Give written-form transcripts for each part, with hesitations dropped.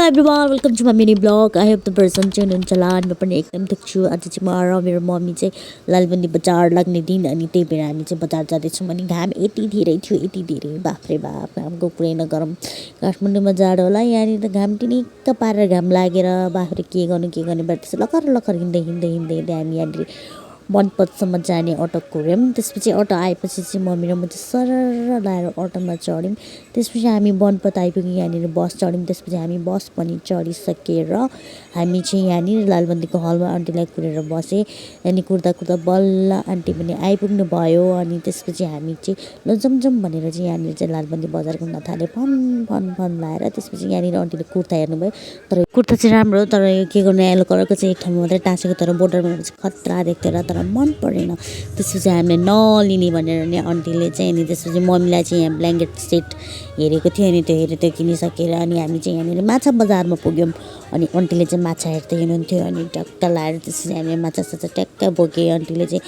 everyone, welcome to my mini vlog. I hope the person चाहिँ हुनुहुन्छ होला म पनि एकदम ठिक छु। आज चाहिँ म र मेरो मम्मी चाहिँ लालबन्दी बजार लाग्ने दिन अनि त्यही भएर हामी चाहिँ बजार जाँदैछौँ। अनि घाम यति धेरै थियो, यति धेरै, बाफ रे बाफ, घामको कुरै नगरौँ। काठमाडौँमा जाडो होला, यहाँनिर त घाम टिनिक्क पारेर घाम लागेर बाफ रे के गर्ने भएर त्यसै लखर लखर हिँड्दै हामी यहाँनिर बनपतसम्म जाने अटो कुर्यौँ। त्यसपछि अटो आएपछि चाहिँ मम्मी र म चाहिँ सरर लाएर अटोमा चढ्यौँ। त्यसपछि हामी बनपत आइपुग्यौँ, यहाँनिर बस चढ्यौँ। त्यसपछि हामी बस पनि चढिसकेर हामी चाहिँ यहाँनिर लालबन्दीको हलमा आन्टीलाई कुरेर बसेँ। अनि कुर्दा बल्ल आन्टी पनि आइपुग्नु भयो। अनि त्यसपछि हामी चाहिँ ल जम भनेर चाहिँ यहाँनिर चाहिँ लालबन्दी बजार घुम्न थाल्यो, फन लाएर। त्यसपछि यहाँनिर आन्टीले कुर्ता हेर्नुभयो, तर कुर्ता चाहिँ राम्रो, तर यो के गर्नु येलो कलरको चाहिँ एक ठाउँमा मात्रै टाँसेको, तर बोर्डरमा चाहिँ खतरा देख्थ्यो र तर मन परेन। त्यसपछि हामीले नलिने भनेर नि आन्टीले चाहिँ, अनि त्यसपछि मम्मीलाई चाहिँ यहाँ ब्ल्याङ्केट सेट हेरेको थियो, अनि त्यो किनिसकेर अनि हामी चाहिँ यहाँनिर माछा बजारमा पुग्यौँ। अनि आन्टीले चाहिँ माछा हेर्दै हुनुहुन्थ्यो, अनि टक्क लाएर त्यसपछि हामीले माछा ट्याक्क बोकेँ। आन्टीले चाहिँ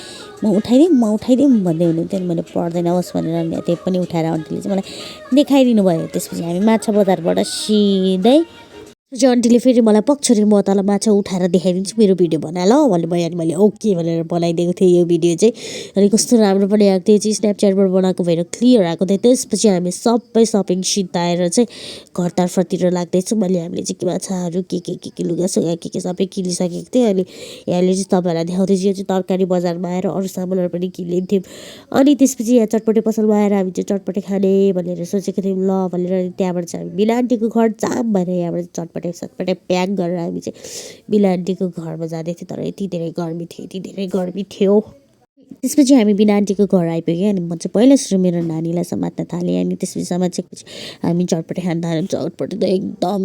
म उठाइदिउँ भन्दै हुनुहुन्थ्यो, अनि मैले पर्दैन होस् भनेर त्यही पनि उठाएर आन्टीले चाहिँ मलाई देखाइदिनु भयो। त्यसपछि हामी माछा बजारबाट सिधै आन्टीले फेरि मलाई पक्षरी म तँलाई माछा उठाएर देखाइदिन्छु, मेरो भिडियो बना ल भन्ने भयो। अनि मैले ओके भनेर बनाइदिएको थिएँ यो भिडियो चाहिँ। अनि कस्तो राम्रो पनि आएको थियो, चाहिँ स्न्यापच्याटबाट बनाएको भएर क्लियर आएको थियो। त्यसपछि हामी सबै सपिङ सिद्धाएर चाहिँ घरतर्फतिर लाग्दैछौँ। हामीले चाहिँ माछाहरू के लुगासुगा के सबै किनिसकेको थिएँ। अनि यहाँले चाहिँ तपाईँहरूलाई देखाउँदैछु, यो चाहिँ तरकारी बजारमा आएर अरू सामानहरू पनि किनिदिन्थ्यौँ। अनि त्यसपछि यहाँ चटपटे पसलमा आएर हामी चाहिँ चटपटे खाने भनेर सोचेको थियौँ ल भनेर। अनि त्यहाँबाट चाहिँ हामी बिना आन्टीको घर जाम भएर यहाँबाट चटपटे प्याक गरेर हामी चाहिँ बिना आन्टीको घरमा जाँदै थियौँ। तर यति धेरै गर्मी थियो। त्यसपछि हामी बिना आन्टीको घर आइपुग्यौँ। अनि म चाहिँ पहिला सुरु मेरो नानीलाई समात्न थालेँ। अनि त्यसपछि समातेपछि हामी चटपटे खान थाल्यौँ। चटपटे त एकदम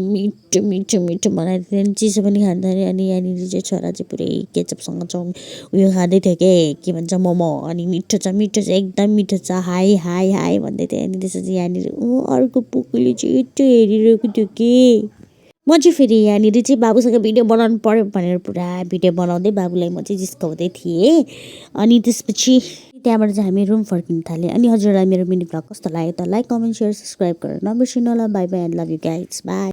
मिठो बनाइदियो, चिसो पनि खान थाल्यो। अनि यहाँनिर चाहिँ छोरा चाहिँ पुरै केचपसँग उयो खाँदै थियो के भन्छ मोमो। अनि मिठो छ एकदम मिठो छ, हाई भन्दै थियो। अनि त्यसपछि यहाँनिर अर्को पुकुले चाहिँ यस्तो हेरिरहेको थियो कि म चाहिँ फेरि यहाँनिर चाहिँ बाबुसँग भिडियो बनाउनु पर्यो भनेर पुरा भिडियो बनाउँदै बाबुलाई म चाहिँ जिस्काउँदै थिएँ। अनि त्यसपछि त्यहाँबाट चाहिँ हामी रुम फर्किन थाल्यौँ। अनि हजुरलाई मेरो मिनी भ्लग कस्तो लाग्यो त लाइक, कमेन्ट, सेयर, सब्सक्राइब गरेर नबिर्सिनु होला। By and love you guys, by.